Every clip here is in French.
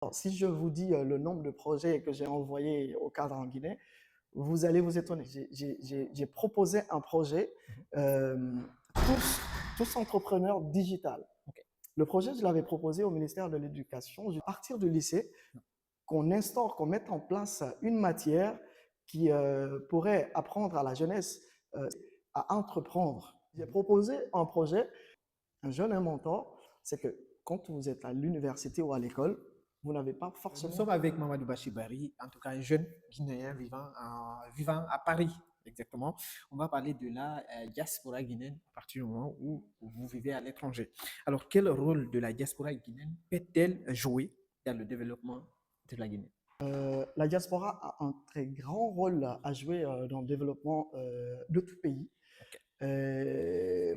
Alors, si je vous dis le nombre de projets que j'ai envoyés au cadre en Guinée, vous allez vous étonner. J'ai proposé un projet, Mhm. euh, tous, tous entrepreneurs digital. Ok. Le projet, je l'avais proposé au ministère de l'Éducation, à partir du lycée, qu'on instaure, qu'on mette en place une matière qui pourrait apprendre à la jeunesse euh, à entreprendre. J'ai Mhm. proposé un projet, un jeune mentor, c'est que quand vous êtes à l'université ou à l'école, vous n'avez pas Nous forcément. sommes avec Mamadou Bachibari, en tout cas un jeune Guinéen vivant à Paris, exactement. On va parler de la diaspora guinéenne à partir du moment où vous vivez à l'étranger. Alors, quel rôle de la diaspora guinéenne peut-elle jouer dans le développement de la Guinée? La diaspora a un très grand rôle à jouer dans le développement de tout pays. Ok.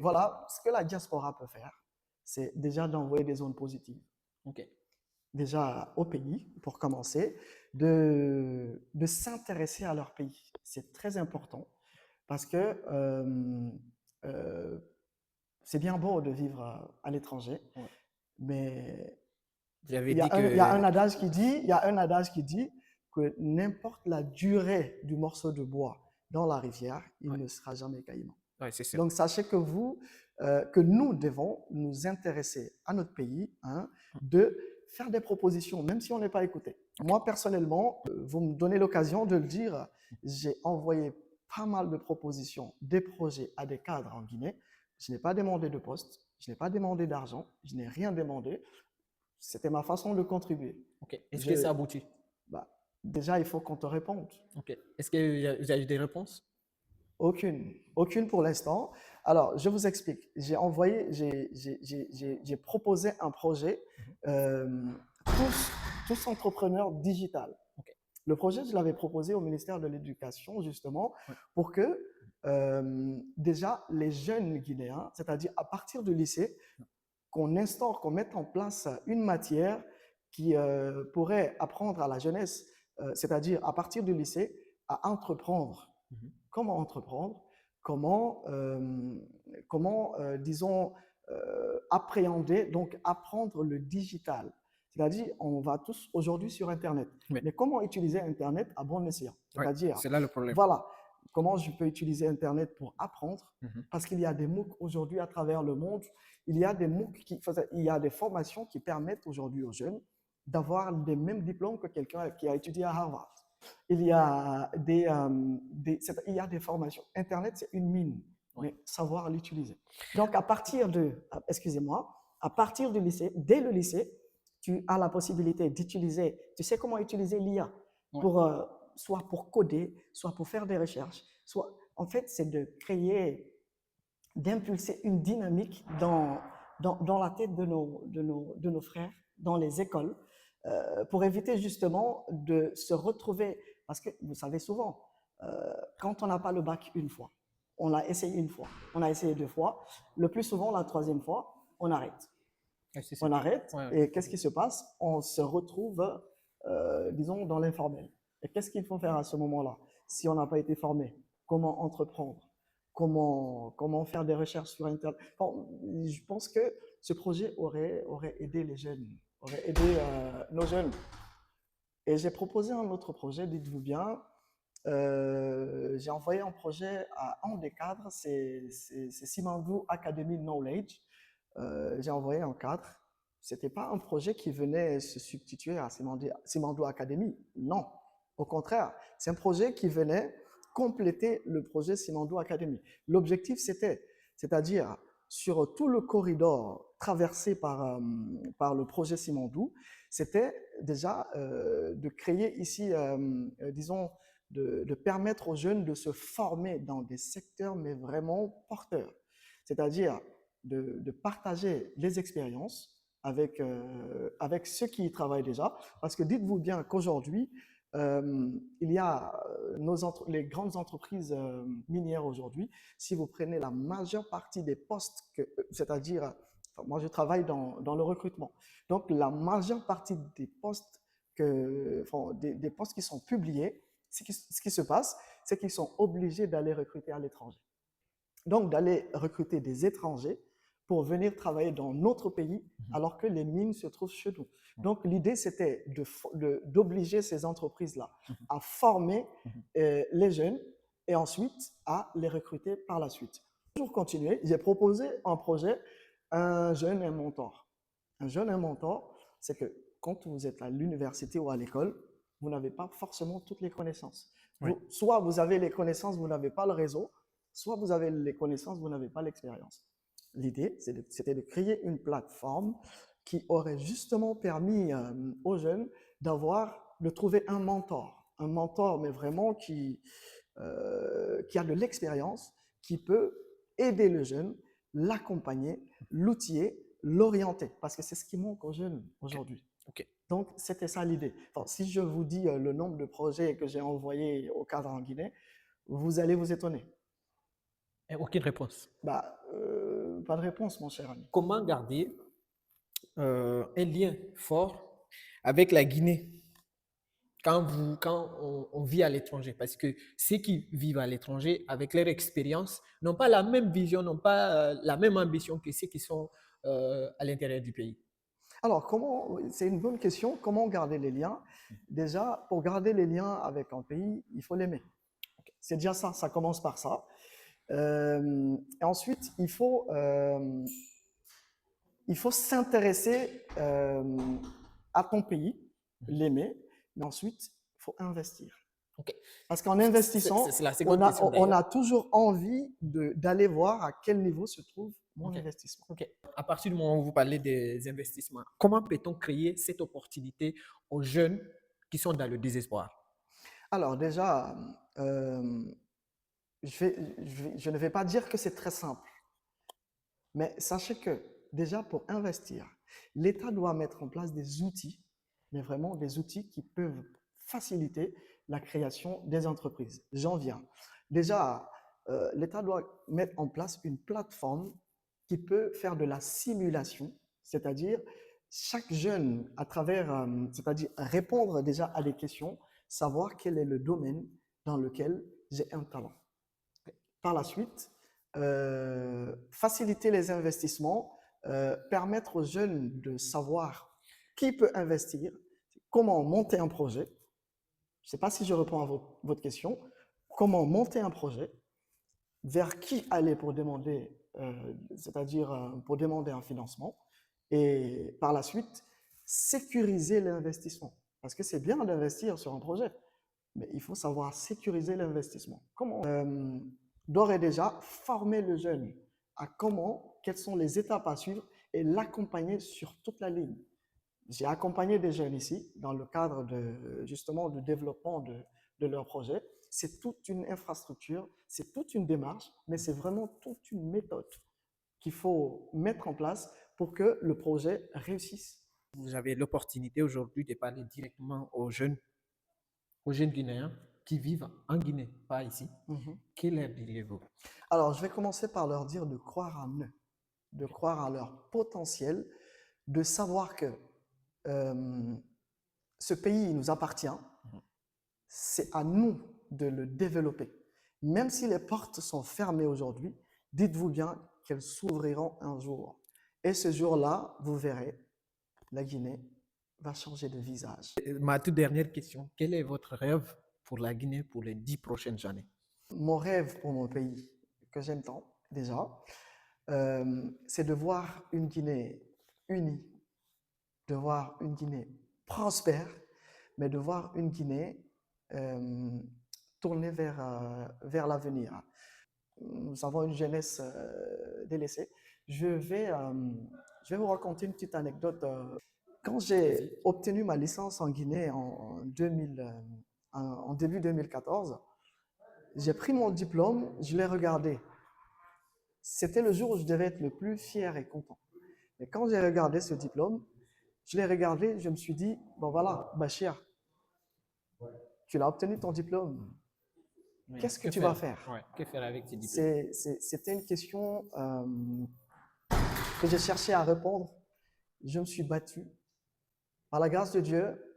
Voilà, ce que la diaspora peut faire, c'est déjà d'envoyer des zones positives, Ok. déjà au pays, pour commencer, de s'intéresser à leur pays. C'est très important parce que euh, c'est bien beau de vivre à l'étranger, Ouais. mais Vous avez il y a dit un, il y a un que. adage qui dit, il y a un adage qui dit que n'importe la durée du morceau de bois dans la rivière, il Ouais, ne sera jamais caïman. ouais, c'est ça. Donc sachez que que nous devons nous intéresser à notre pays, hein, de faire des propositions, même si on n'est pas écouté. Ok. Moi personnellement, vous me donnez l'occasion de le dire, j'ai envoyé pas mal de propositions, des projets à des cadres en Guinée. Je n'ai pas demandé de poste, je n'ai pas demandé d'argent, je n'ai rien demandé. C'était ma façon de contribuer. Ok. Est-ce que ça Je, aboutit? bah, déjà, il faut qu'on te réponde. Ok. Est-ce que vous avez eu des réponses? Aucune. Aucune pour l'instant. Alors, je vous explique. J'ai proposé un projet, Mhm. euh, tous, tous entrepreneurs digital. Ok. Le projet, je l'avais proposé au ministère de l'Éducation, justement, Ouais. pour que déjà les jeunes Guinéens, c'est-à-dire à partir du lycée, qu'on instaure, qu'on mette en place une matière qui pourrait apprendre à la jeunesse, c'est-à-dire à partir du lycée, à entreprendre. Mhm. Comment entreprendre? Comment, disons, appréhender, donc apprendre le digital. C'est-à-dire, on va tous aujourd'hui sur Internet. Ouais. Mais comment utiliser Internet à bon escient? Ouais. C'est-à-dire, C'est là le problème. voilà, comment je peux utiliser Internet pour apprendre? Mhm. Parce qu'il y a des MOOC aujourd'hui à travers le monde. Il y a des MOOC il y a des formations qui permettent aujourd'hui aux jeunes d'avoir les mêmes diplômes que quelqu'un qui a étudié à Harvard. Il y a il y a des formations. Internet, c'est une mine, Ouais. mais savoir l'utiliser. Donc, excusez-moi, à partir du lycée, dès le lycée, tu as la possibilité d'utiliser, tu sais comment utiliser l'IA Ouais. pour, soit pour coder, soit pour faire des recherches, soit, en fait, c'est de créer, d'impulser une dynamique dans la tête de nos frères, dans les écoles, pour éviter justement de se retrouver, parce que vous savez souvent, quand on n'a pas le bac une fois, on l'a essayé une fois, on a essayé deux fois, le plus souvent la troisième fois, on arrête. Ouais, c'est ça. On arrête Ouais, ouais. et qu'est-ce qui se passe? On se retrouve, disons, dans l'informel. Et qu'est-ce qu'il faut faire à ce moment-là? Si on n'a pas été formé, comment entreprendre? Comment faire des recherches sur Internet? Bon, je pense que ce projet aurait aidé les jeunes, aurait aidé nos jeunes. Et j'ai proposé un autre projet, dites-vous bien. J'ai envoyé un projet à un des cadres, c'est Simandou Academy Knowledge. J'ai envoyé un cadre. Ce n'était pas un projet qui venait se substituer à Simandou Academy. Non, au contraire, c'est un projet qui venait compléter le projet Simandou Academy. L'objectif, c'est-à-dire sur tout le corridor traversé par le projet Simandou, c'était déjà de créer ici, disons, de permettre aux jeunes de se former dans des secteurs, mais vraiment porteurs. C'est-à-dire de partager les expériences avec ceux qui y travaillent déjà. Parce que dites-vous bien qu'aujourd'hui, il y a les grandes entreprises minières aujourd'hui, si vous prenez la majeure partie des postes, c'est-à-dire, enfin, moi je travaille dans le recrutement, donc la majeure partie des postes, enfin, des postes qui sont publiés, ce qui se passe, c'est qu'ils sont obligés d'aller recruter à l'étranger. Donc d'aller recruter des étrangers pour venir travailler dans notre pays alors que les mines se trouvent chez nous. Donc l'idée, c'était d'obliger ces entreprises-là à former les jeunes et ensuite à les recruter par la suite. Pour continuer, j'ai proposé un projet, un jeune, un mentor. Un jeune, un mentor, c'est que quand vous êtes à l'université ou à l'école, vous n'avez pas forcément toutes les connaissances. Oui. Soit vous avez les connaissances, vous n'avez pas le réseau, soit vous avez les connaissances, vous n'avez pas l'expérience. L'idée, c'était de créer une plateforme qui aurait justement permis aux jeunes de trouver un mentor, mais vraiment qui a de l'expérience, qui peut aider le jeune, l'accompagner, l'outiller, l'orienter, parce que c'est ce qui manque aux jeunes aujourd'hui. Ok. Donc, c'était ça l'idée. Enfin, si je vous dis le nombre de projets que j'ai envoyés au cadre en Guinée, vous allez vous étonner. Et aucune réponse. Pas de réponse, mon cher ami. Comment garder un lien fort avec la Guinée quand on vit à l'étranger? Parce que ceux qui vivent à l'étranger, avec leur expérience, n'ont pas la même vision, n'ont pas la même ambition que ceux qui sont à l'intérieur du pays. Alors, c'est une bonne question. Comment garder les liens? Déjà, pour garder les liens avec un pays, il faut l'aimer. C'est déjà ça, ça commence par ça. Et ensuite, il faut s'intéresser à ton pays, l'aimer, mais ensuite, il faut investir. Ok. Parce qu'en investissant, C'est la seconde question on d'ailleurs. a toujours envie d'aller voir à quel niveau se trouve mon Ok. investissement. Ok. À partir du moment où vous parlez des investissements, comment peut-on créer cette opportunité aux jeunes qui sont dans le désespoir? Alors déjà, je ne vais pas dire que c'est très simple, mais sachez que déjà pour investir, l'État doit mettre en place des outils, mais vraiment des outils qui peuvent faciliter la création des entreprises. J'en viens. Déjà, l'État doit mettre en place une plateforme qui peut faire de la simulation, c'est-à-dire chaque jeune, c'est-à-dire répondre déjà à des questions, savoir quel est le domaine dans lequel j'ai un talent. Par la suite, faciliter les investissements, permettre aux jeunes de savoir qui peut investir, comment monter un projet. Je ne sais pas si je réponds à votre question. Comment monter un projet, vers qui aller pour demander, pour demander un financement, et par la suite, sécuriser l'investissement. Parce que c'est bien d'investir sur un projet, mais il faut savoir sécuriser l'investissement. Comment d'ores et déjà former le jeune à quelles sont les étapes à suivre et l'accompagner sur toute la ligne. J'ai accompagné des jeunes ici dans le cadre justement du développement de leur projet. C'est toute une infrastructure, c'est toute une démarche, mais c'est vraiment toute une méthode qu'il faut mettre en place pour que le projet réussisse. Vous avez l'opportunité aujourd'hui de parler directement aux jeunes Guinéens qui vivent en Guinée, pas ici. Que leur diriez-vous? Alors, je vais commencer par leur dire de croire en eux, de croire en leur potentiel, de savoir que ce pays nous appartient, c'est à nous de le développer. Même si les portes sont fermées aujourd'hui, dites-vous bien qu'elles s'ouvriront un jour. Et ce jour-là, vous verrez, la Guinée va changer de visage. Ma toute dernière question, quel est votre rêve pour la Guinée pour les 10 prochaines années? Mon rêve pour mon pays, que j'aime tant déjà, c'est de voir une Guinée unie, de voir une Guinée prospère, mais de voir une Guinée tournée vers l'avenir. Nous avons une jeunesse délaissée. Je vais vous raconter une petite anecdote. Quand j'ai obtenu ma licence en Guinée en début 2014, j'ai pris mon diplôme, je l'ai regardé. C'était le jour où je devais être le plus fier et content. Mais quand j'ai regardé ce diplôme, je l'ai regardé, je me suis dit, bon voilà, Bachir, tu l'as obtenu ton diplôme. Qu'est-ce que tu vas faire? Que faire avec tes diplômes? C'était une question que j'ai cherché à répondre. Je me suis battu. Par la grâce de Dieu,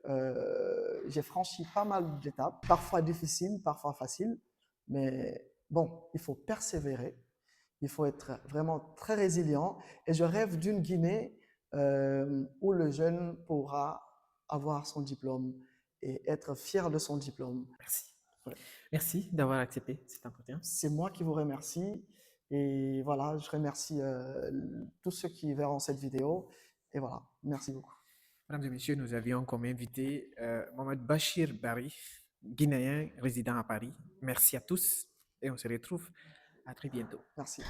j'ai franchi pas mal d'étapes, parfois difficiles, parfois faciles, mais bon, il faut persévérer, Il faut être vraiment très résilient. Et je rêve d'une Guinée où le jeune pourra avoir son diplôme et être fier de son diplôme. Merci. Ouais. Merci d'avoir accepté cet entretien. C'est moi qui vous remercie. Et voilà, je remercie tous ceux qui verront cette vidéo. Et voilà, merci beaucoup. Mesdames et messieurs, nous avions comme invité Mohamed Bachir Bari, Guinéen résident à Paris. Merci à tous et on se retrouve à très bientôt. Merci.